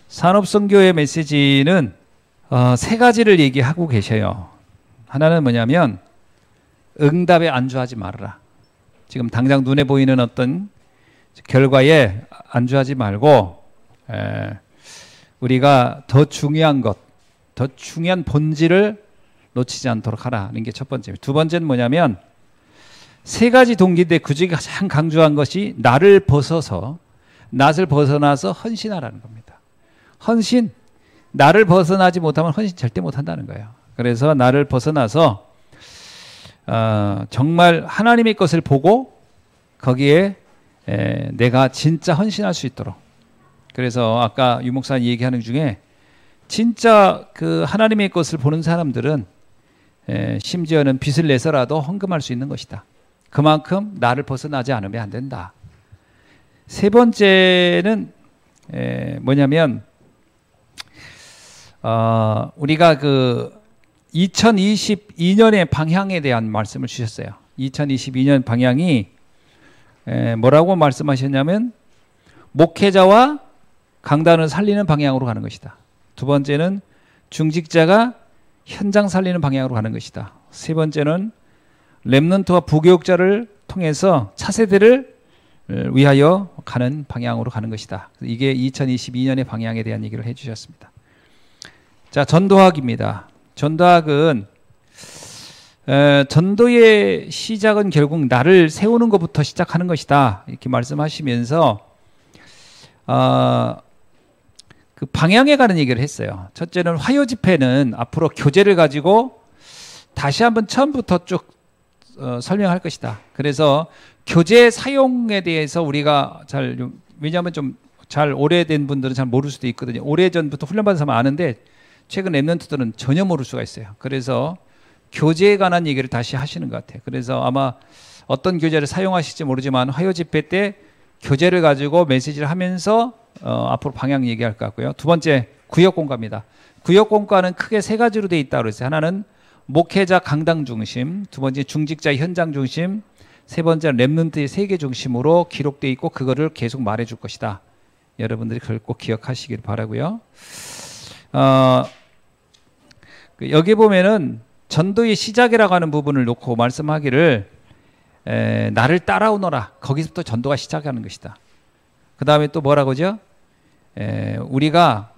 산업선교의 메시지는 세 가지를 얘기하고 계셔요. 하나는 뭐냐면 응답에 안주하지 말아라. 지금 당장 눈에 보이는 어떤 결과에 안주하지 말고 우리가 더 중요한 것, 더 중요한 본질을 놓치지 않도록 하라는 게 첫 번째입니다. 두 번째는 뭐냐면 세 가지 동기인데 그중에 가장 강조한 것이 낯을 벗어나서 헌신하라는 겁니다. 헌신, 나를 벗어나지 못하면 헌신 절대 못한다는 거예요. 그래서 나를 벗어나서 정말 하나님의 것을 보고 거기에 내가 진짜 헌신할 수 있도록. 그래서 아까 유 목사님 얘기하는 중에 진짜 그 하나님의 것을 보는 사람들은 심지어는 빚을 내서라도 헌금할 수 있는 것이다. 그만큼 나를 벗어나지 않으면 안 된다. 세 번째는 뭐냐면 우리가 그 2022년의 방향에 대한 말씀을 주셨어요. 2022년 방향이 뭐라고 말씀하셨냐면 목회자와 강단을 살리는 방향으로 가는 것이다. 두 번째는 중직자가 현장 살리는 방향으로 가는 것이다. 세 번째는 렘넌트와 부교육자를 통해서 차세대를 위하여 가는 방향으로 가는 것이다. 이게 2022년의 방향에 대한 얘기를 해주셨습니다. 자, 전도학입니다. 전도학은 전도의 시작은 결국 나를 세우는 것부터 시작하는 것이다. 이렇게 말씀하시면서 그 방향에 가는 얘기를 했어요. 첫째는 화요 집회는 앞으로 교재를 가지고 다시 한번 처음부터 쭉 설명할 것이다. 그래서 교재 사용에 대해서 우리가 왜냐하면 좀 잘 오래된 분들은 잘 모를 수도 있거든요. 오래전부터 훈련받은 사람은 아는데 최근 랩런트들은 전혀 모를 수가 있어요. 그래서 교재에 관한 얘기를 다시 하시는 것 같아요. 그래서 아마 어떤 교재를 사용하실지 모르지만 화요 집회 때 교재를 가지고 메시지를 하면서 앞으로 방향 얘기할 것 같고요. 두 번째 구역공과입니다. 구역공과는 크게 세 가지로 되어 있다고 그랬어요. 하나는 목회자 강당 중심, 두 번째 중직자 현장 중심, 세 번째는 랩런트의 세계 중심으로 기록되어 있고 그거를 계속 말해줄 것이다. 여러분들이 그걸 꼭 기억하시길 바라고요. 여기 보면은 전도의 시작이라고 하는 부분을 놓고 말씀하기를 나를 따라오너라. 거기서부터 전도가 시작하는 것이다. 그 다음에 또 뭐라고죠? 우리가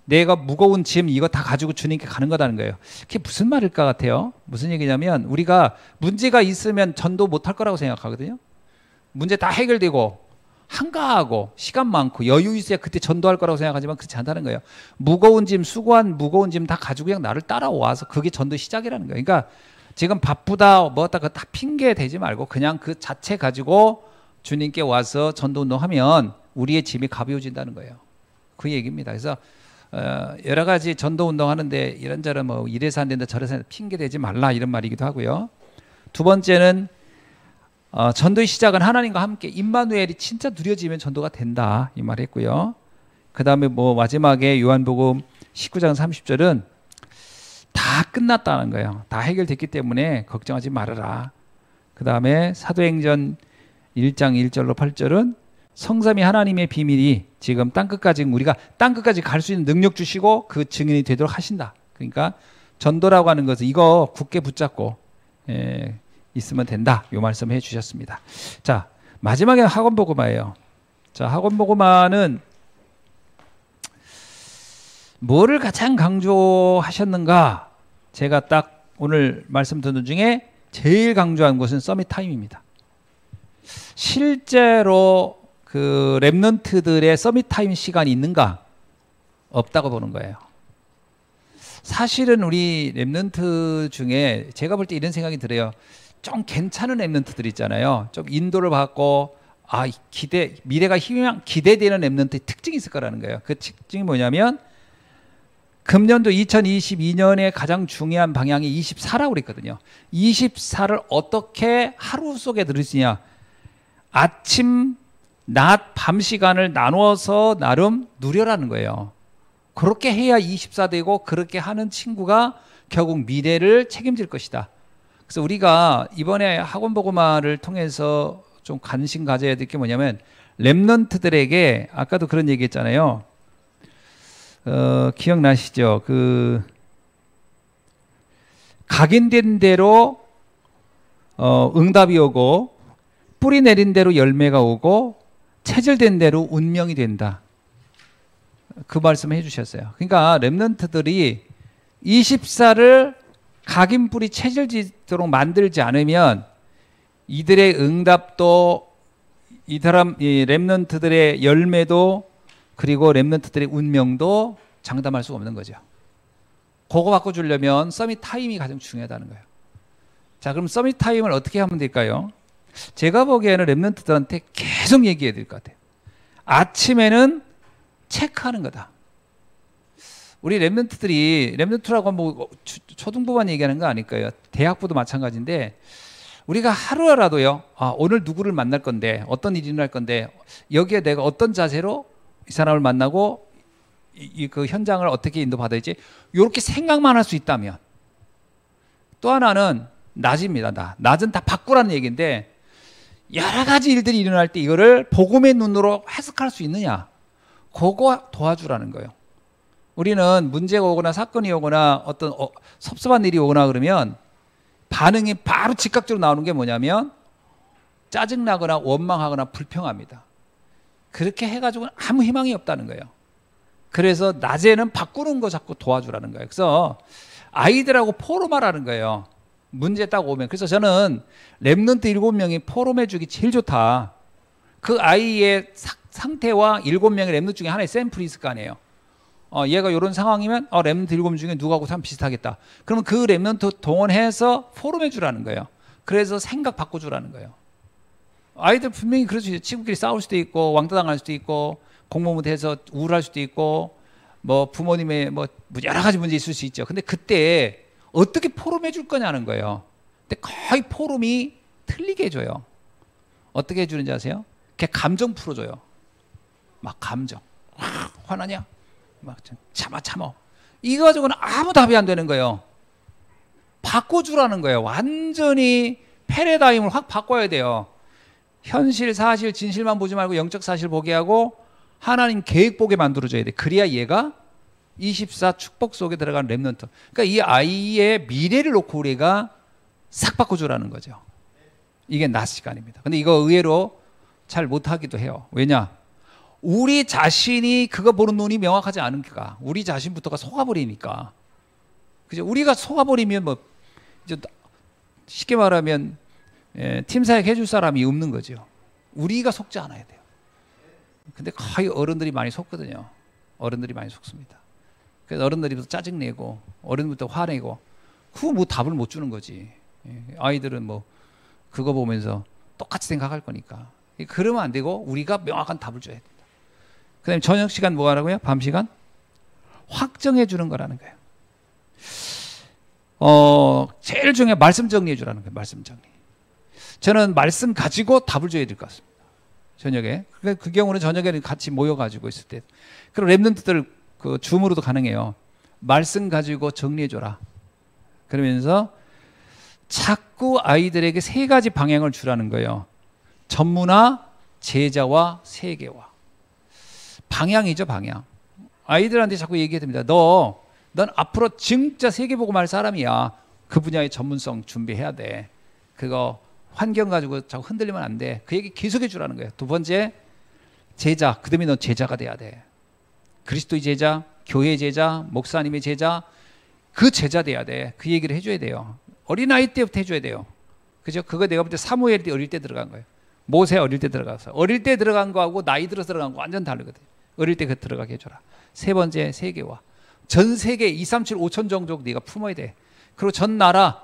내가 무거운 짐 이거 다 가지고 주님께 가는 거라는 거예요. 그게 무슨 말일 것 같아요? 무슨 얘기냐면 우리가 문제가 있으면 전도 못할 거라고 생각하거든요. 문제 다 해결되고 한가하고 시간 많고 여유 있어야 그때 전도할 거라고 생각하지만 그렇지 않다는 거예요. 무거운 짐, 수고한 무거운 짐 다 가지고 그냥 나를 따라와서 그게 전도 시작이라는 거예요. 그러니까 지금 바쁘다 뭐다 그거 다 핑계 대지 말고 그냥 그 자체 가지고 주님께 와서 전도 운동하면 우리의 짐이 가벼워진다는 거예요. 그 얘기입니다. 그래서 여러 가지 전도 운동하는데 이런저런 뭐 이래서 안 된다 저래서 안 된다 핑계 대지 말라 이런 말이기도 하고요. 두 번째는 전도의 시작은 하나님과 함께 임마누엘이 진짜 누려지면 전도가 된다 이 말 했고요. 그 다음에 뭐 마지막에 요한복음 19장 30절은 다 끝났다는 거예요. 다 해결됐기 때문에 걱정하지 말아라. 그 다음에 사도행전 1장 1절로 8절은 성삼위 하나님의 비밀이 지금 땅끝까지 우리가 땅끝까지 갈 수 있는 능력 주시고 그 증인이 되도록 하신다. 그러니까 전도라고 하는 것은 이거 굳게 붙잡고 있으면 된다. 이 말씀 해 주셨습니다. 자, 마지막에 학원복음화예요. 자, 학원복음화는 뭐를 가장 강조하셨는가? 제가 딱 오늘 말씀 듣는 중에 제일 강조한 것은 서밋 타임입니다. 실제로 그 랩런트들의 서밋 타임 시간이 있는가? 없다고 보는 거예요. 사실은 우리 랩런트 중에 제가 볼 때 이런 생각이 들어요. 좀 괜찮은 랩런트들 있잖아요. 좀 인도를 받고 미래가 기대되는 랩런트의 특징이 있을 거라는 거예요. 그 특징이 뭐냐면 금년도 2022년에 가장 중요한 방향이 24라고 그랬거든요. 24를 어떻게 하루 속에 들을 수 있냐. 아침, 낮, 밤 시간을 나누어서 나름 누려라는 거예요. 그렇게 해야 24 되고 그렇게 하는 친구가 결국 미래를 책임질 것이다. 그래서 우리가 이번에 학원복음화를 통해서 좀 관심 가져야 될 게 뭐냐면 랩런트들에게 아까도 그런 얘기 했잖아요. 기억나시죠? 각인된 대로 응답이 오고 뿌리 내린 대로 열매가 오고 체질된 대로 운명이 된다. 그 말씀을 해주셨어요. 그러니까 렘넌트들이 24를 각인 뿌리 체질지도록 만들지 않으면 이들의 응답도 이 렘넌트들의 열매도 그리고 렘넌트들의 운명도 장담할 수가 없는 거죠. 그거 바꿔주려면 서밋 타임이 가장 중요하다는 거예요. 자, 그럼 서밋 타임을 어떻게 하면 될까요? 제가 보기에는 렘넌트들한테 계속 얘기해야 될 것 같아요. 아침에는 체크하는 거다. 우리 렘넌트라고 뭐 초등부만 얘기하는 거 아닐까요? 대학부도 마찬가지인데 우리가 하루라도요. 오늘 누구를 만날 건데 어떤 일을 할 건데 여기에 내가 어떤 자세로 이 사람을 만나고 그 현장을 어떻게 인도받아야지 이렇게 생각만 할 수 있다면 또 하나는 낮입니다. 낮은 다 바꾸라는 얘기인데 여러 가지 일들이 일어날 때 이거를 복음의 눈으로 해석할 수 있느냐 그거 도와주라는 거예요. 우리는 문제가 오거나 사건이 오거나 어떤 섭섭한 일이 오거나 그러면 반응이 바로 즉각적으로 나오는 게 뭐냐면 짜증나거나 원망하거나 불평합니다. 그렇게 해가지고는 아무 희망이 없다는 거예요. 그래서 낮에는 바꾸는 거 자꾸 도와주라는 거예요. 그래서 아이들하고 포럼하라는 거예요. 문제 딱 오면. 그래서 저는 렘넌트 7명이 포럼해 주기 제일 좋다. 그 아이의 상태와 7명의 렘넌트 중에 하나의 샘플이 있을 거 아니에요. 얘가 이런 상황이면 렘넌트 7명 중에 누구하고 참 비슷하겠다. 그러면 그 렘넌트 동원해서 포럼해 주라는 거예요. 그래서 생각 바꿔주라는 거예요. 아이들 분명히 그럴 수 있어요. 친구끼리 싸울 수도 있고 왕따 당할 수도 있고 공부 못해서 우울할 수도 있고 뭐 부모님의 뭐 여러 가지 문제 있을 수 있죠. 근데 그때 어떻게 포럼해 줄 거냐는 거예요. 근데 거의 포럼이 틀리게 해줘요. 어떻게 해주는지 아세요? 걔 감정 풀어줘요. 막 감정. 화나냐? 막 참아. 이거 가지고는 아무 답이 안 되는 거예요. 바꿔주라는 거예요. 완전히 패러다임을 확 바꿔야 돼요. 현실, 사실, 진실만 보지 말고 영적 사실 보게 하고 하나님 계획 보게 만들어줘야 돼. 그래야 얘가 24 축복 속에 들어가는 렘넌트. 그러니까 이 아이의 미래를 놓고 우리가 싹 바꿔주라는 거죠. 이게 낮 시간입니다. 근데 이거 의외로 잘 못하기도 해요. 왜냐? 우리 자신이 그거 보는 눈이 명확하지 않으니까. 우리 자신부터가 속아버리니까. 그죠? 우리가 속아버리면 뭐 이제 쉽게 말하면 팀 사역 해줄 사람이 없는 거죠. 우리가 속지 않아야 돼요. 근데 거의 어른들이 많이 속거든요. 어른들이 많이 속습니다. 그래서 어른들이 짜증내고 어른부터 화내고 그 뭐 답을 못 주는 거지. 아이들은 뭐 그거 보면서 똑같이 생각할 거니까. 그러면 안 되고 우리가 명확한 답을 줘야 된다. 그 다음에 저녁 시간 뭐 하라고요? 밤 시간? 확정해 주는 거라는 거예요. 제일 중요한 말씀 정리해 주라는 거예요. 말씀 정리. 저는 말씀 가지고 답을 줘야 될 것 같습니다. 저녁에. 그 경우는 저녁에는 같이 모여가지고 있을 때. 그리고 렘넌트들 그 줌으로도 가능해요. 말씀 가지고 정리해 줘라. 그러면서 자꾸 아이들에게 3가지 방향을 주라는 거예요. 전문화, 제자와 세계화. 방향이죠, 방향. 아이들한테 자꾸 얘기해야 됩니다. 넌 앞으로 진짜 세계보고 말 사람이야. 그 분야의 전문성 준비해야 돼. 그거 환경 가지고 자꾸 흔들리면 안 돼. 그 얘기 계속해 주라는 거예요. 2번째, 제자. 그 다음에 넌 제자가 돼야 돼. 그리스도의 제자, 교회의 제자, 목사님의 제자, 그 제자 돼야 돼. 그 얘기를 해줘야 돼요. 어린아이 때부터 해줘야 돼요. 그죠? 그거 내가 볼 때 사무엘 때 어릴 때 들어간 거예요. 모세 어릴 때 들어가서. 어릴 때 들어간 거하고 나이 들어서 들어간 거 완전 다르거든요. 어릴 때 그 들어가게 해줘라. 3번째, 세계화. 전 세계 2, 3, 7, 5천 종족 네가 품어야 돼. 그리고 전 나라,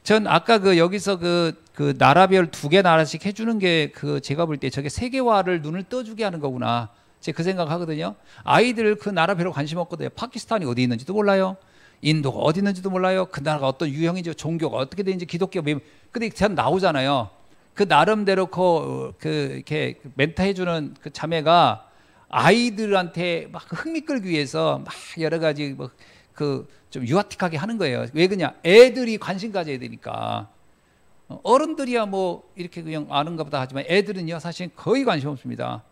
전 아까 여기서 그 나라별 2개 나라씩 해주는 게 제가 볼 때 저게 세계화를 눈을 떠주게 하는 거구나. 제가 그 생각하거든요. 아이들 그 나라별로 관심 없거든요. 파키스탄이 어디 있는지도 몰라요. 인도가 어디 있는지도 몰라요. 그 나라가 어떤 유형인지 종교가 어떻게 되는지 기독교 근데 전 나오잖아요. 그 나름대로 이렇게 멘토 해주는 그 자매가 아이들한테 막 흥미 끌기 위해서 막 여러 가지 좀 유아틱하게 하는 거예요. 왜 그러냐? 애들이 관심 가져야 되니까. 어른들이야 뭐 이렇게 그냥 아는가 보다 하지만 애들은요 사실 거의 관심 없습니다.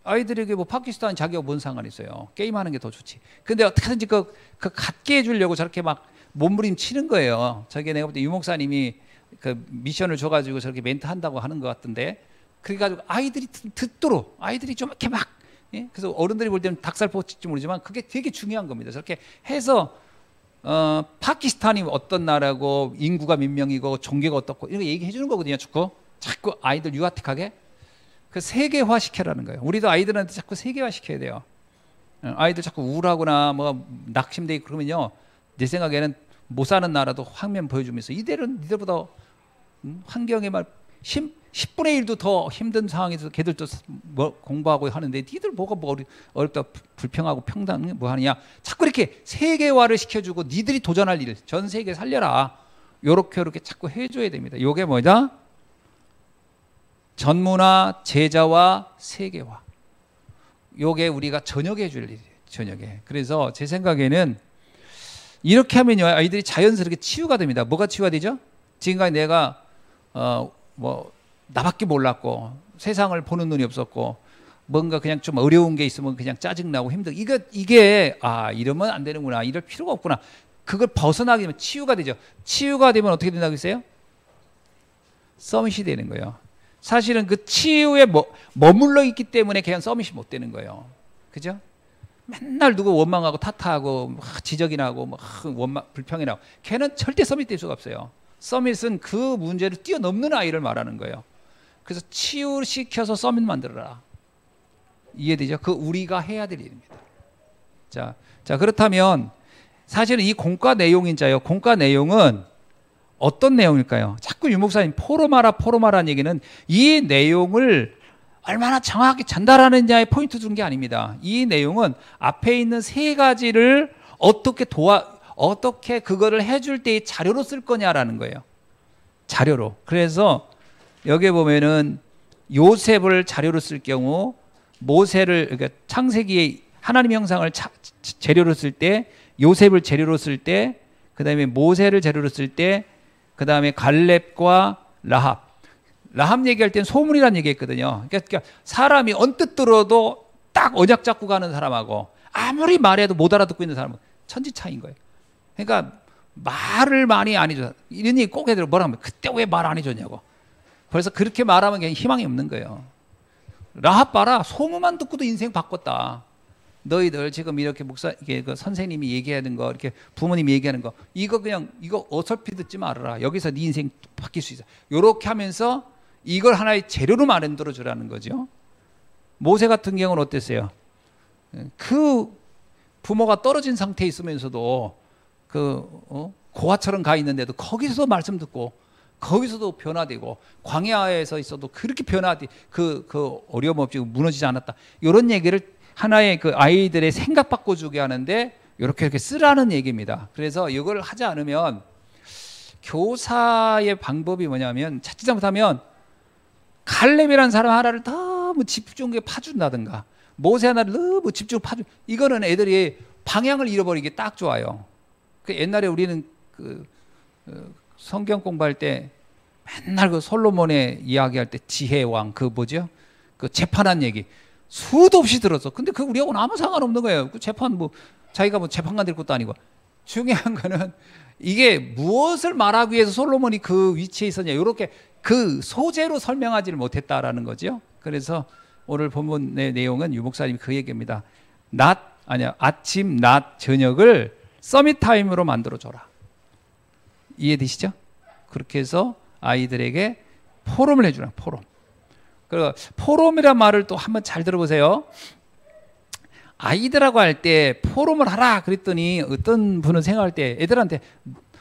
아이들에게 뭐 파키스탄 자기가 뭔 상관 있어요. 게임하는 게 더 좋지. 근데 어떻게든지 그 갖게 해주려고 저렇게 막 몸부림치는 거예요. 저게 내가 볼 때 유 목사님이 그 미션을 줘가지고 저렇게 멘트 한다고 하는 것 같던데, 그래가지고 아이들이 듣도록 아이들이 좀 이렇게 막, 예? 그래서 어른들이 볼 때는 닭살 돋칠지 모르지만 그게 되게 중요한 겁니다. 저렇게 해서 파키스탄이 어떤 나라고 인구가 몇 명이고 종교가 어떻고 이런 거 얘기해 주는 거거든요. 축구 자꾸 아이들 유아틱하게 그 세계화 시켜라는 거예요. 우리도 아이들한테 자꾸 세계화 시켜야 돼요. 아이들 자꾸 우울하거나 뭐 낙심돼 있고 그러면요, 내 생각에는 못 사는 나라도 화면 보여주면서 이들은 니들보다 환경에 말 10분의 1도 더 힘든 상황에서 걔들도 뭐 공부하고 하는데 니들 뭐가 뭐 어렵다 불평하고 평등 뭐 하느냐, 자꾸 이렇게 세계화를 시켜주고 니들이 도전할 일 전 세계 살려라, 요렇게 자꾸 해줘야 됩니다. 요게 뭐냐? 전문화, 제자화, 세계화. 요게 우리가 저녁에 줄 일이에요. 저녁에. 그래서 제 생각에는 이렇게 하면요, 아이들이 자연스럽게 치유가 됩니다. 뭐가 치유가 되죠? 지금까지 내가 뭐 나밖에 몰랐고 세상을 보는 눈이 없었고 뭔가 그냥 좀 어려운 게 있으면 그냥 짜증나고 힘들고 이게 이러면 안 되는구나, 이럴 필요가 없구나, 그걸 벗어나게 되면 치유가 되죠. 치유가 되면 어떻게 된다고 했어요? 서밋이 되는 거예요. 사실은 그 치유에 머물러 있기 때문에 그냥 서밋이 못 되는 거예요. 그죠? 맨날 누구 원망하고 탓하고 지적이나 하고 불평이나 하고, 걔는 절대 서밋 될 수가 없어요. 서밋은 그 문제를 뛰어넘는 아이를 말하는 거예요. 그래서 치유시켜서 서밋 만들어라. 이해되죠? 그 우리가 해야 될 일입니다. 자 그렇다면 사실은 이 공과 내용인자요. 공과 내용은 어떤 내용일까요? 자꾸 유 목사님 포로마라는 얘기는 이 내용을 얼마나 정확히 전달하느냐에 포인트 준 게 아닙니다. 이 내용은 앞에 있는 세 가지를 어떻게 그거를 해줄 때의 자료로 쓸 거냐라는 거예요. 자료로. 그래서 여기 보면은 요셉을 자료로 쓸 경우, 모세를, 그러니까 창세기의 하나님 형상을 재료로 쓸 때, 요셉을 재료로 쓸 때, 그 다음에 모세를 재료로 쓸 때, 그 다음에 갈렙과 라합 얘기할 때는 소문이라는 얘기했거든요. 그러니까 사람이 언뜻 들어도 딱 언약 잡고 가는 사람하고 아무리 말해도 못 알아듣고 있는 사람은 천지 차이인 거예요. 그러니까 말을 많이 안 해줘. 이런 얘기 꼭 해드려. 뭐라 하면 그때 왜 말 안 해줬냐고. 그래서 그렇게 말하면 그냥 희망이 없는 거예요. 라합 봐라. 소문만 듣고도 인생 바꿨다. 너희들 지금 이렇게 이게 그 선생님이 얘기하는 거, 이렇게 부모님이 얘기하는 거, 이거 어설피 듣지 말아라. 여기서 네 인생 바뀔 수 있어. 요렇게 하면서 이걸 하나의 재료로 만들어 주라는 거죠. 모세 같은 경우는 어땠어요? 그 부모가 떨어진 상태에 있으면서도 고아처럼 가 있는데도 거기서도 말씀 듣고 거기서도 변화되고, 광야에서 있어도 그렇게 그 어려움 없이 무너지지 않았다. 이런 얘기를 하나의 그 아이들의 생각 바꿔주게 하는데 이렇게 쓰라는 얘기입니다. 그래서 이걸 하지 않으면 교사의 방법이 뭐냐면, 찾지 잘못하면 갈렙이라는 사람 하나를 너무 집중하게 파준다든가, 모세 하나를 너무 집중 이거는 애들이 방향을 잃어버리기 딱 좋아요. 그 옛날에 우리는 성경 공부할 때 맨날 그 솔로몬의 이야기할 때 지혜왕 그 재판한 얘기 수도 없이 들었어. 근데 그 우리하고는 아무 상관없는 거예요. 그 재판 자기가 재판관 될 것도 아니고. 중요한 거는 이게 무엇을 말하기 위해서 솔로몬이 그 위치에 있었냐, 이렇게 그 소재로 설명하지를 못했다라는 거죠. 그래서 오늘 본문의 내용은 유 목사님이 그 얘기입니다. 아침, 낮, 저녁을 서밋 타임으로 만들어줘라. 이해되시죠? 그렇게 해서 아이들에게 포럼을 해주라. 포럼. 그리고 포럼이란 말을 또 한번 잘 들어보세요. 아이들하고 할 때 포럼을 하라 그랬더니 어떤 분은 생각할 때 애들한테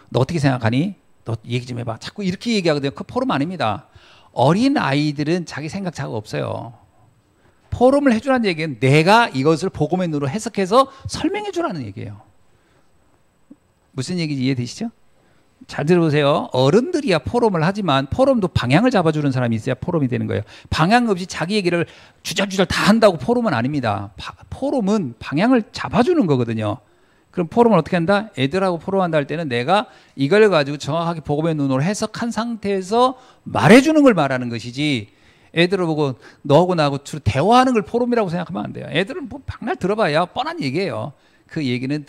너 어떻게 생각하니? 너 얘기 좀 해봐. 자꾸 이렇게 얘기하거든요. 그 포럼 아닙니다. 어린 아이들은 자기 생각 잘 없어요. 포럼을 해주라는 얘기는 내가 이것을 복음의 눈으로 해석해서 설명해 주라는 얘기예요. 무슨 얘기인지 이해되시죠? 잘 들어보세요. 어른들이야 포럼을 하지만 포럼도 방향을 잡아주는 사람이 있어야 포럼이 되는 거예요. 방향 없이 자기 얘기를 주절주절 다 한다고 포럼은 아닙니다. 포럼은 방향을 잡아주는 거거든요. 그럼 포럼을 어떻게 한다? 애들하고 포럼한다 할 때는 내가 이걸 가지고 정확하게 복음의 눈으로 해석한 상태에서 말해주는 걸 말하는 것이지, 애들을 보고 너하고 나하고 주로 대화하는 걸 포럼이라고 생각하면 안 돼요. 애들은 뭐 박날 들어봐야 뻔한 얘기예요. 그 얘기는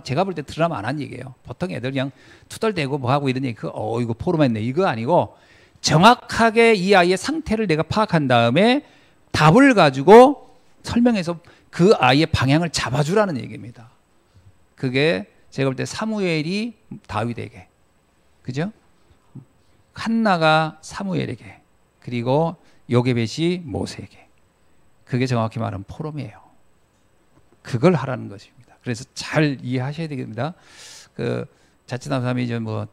제가 볼 때 드라마 안 한 얘기예요. 보통 애들 그냥 투덜대고 뭐 하고 이런 얘기, 이거 포럼 했네. 이거 아니고 정확하게 이 아이의 상태를 내가 파악한 다음에 답을 가지고 설명해서 그 아이의 방향을 잡아주라는 얘기입니다. 그게 제가 볼 때 사무엘이 다윗에게, 그죠? 한나가 사무엘에게, 그리고 요게벳이 모세에게. 그게 정확히 말하면 포럼이에요. 그걸 하라는 것입니다. 그래서 잘 이해하셔야 되겠습니다. 그 자칫하면 이제 뭐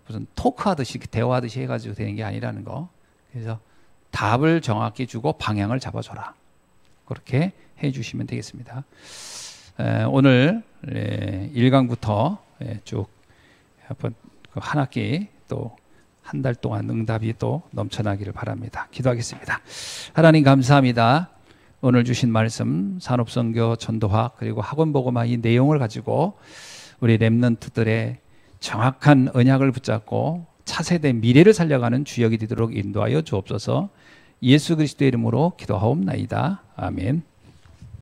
무슨 토크하듯이 대화하듯이 해가지고 되는 게 아니라는 거. 그래서 답을 정확히 주고 방향을 잡아줘라. 그렇게 해주시면 되겠습니다. 오늘 1강부터 쭉 한 학기 또 한 달 동안 응답이 또 넘쳐나기를 바랍니다. 기도하겠습니다. 하나님 감사합니다. 오늘 주신 말씀 산업선교 전도학 그리고 학원복음화 이 내용을 가지고 우리 렘넌트들의 정확한 언약을 붙잡고 차세대 미래를 살려가는 주역이 되도록 인도하여 주옵소서. 예수 그리스도의 이름으로 기도하옵나이다. 아멘.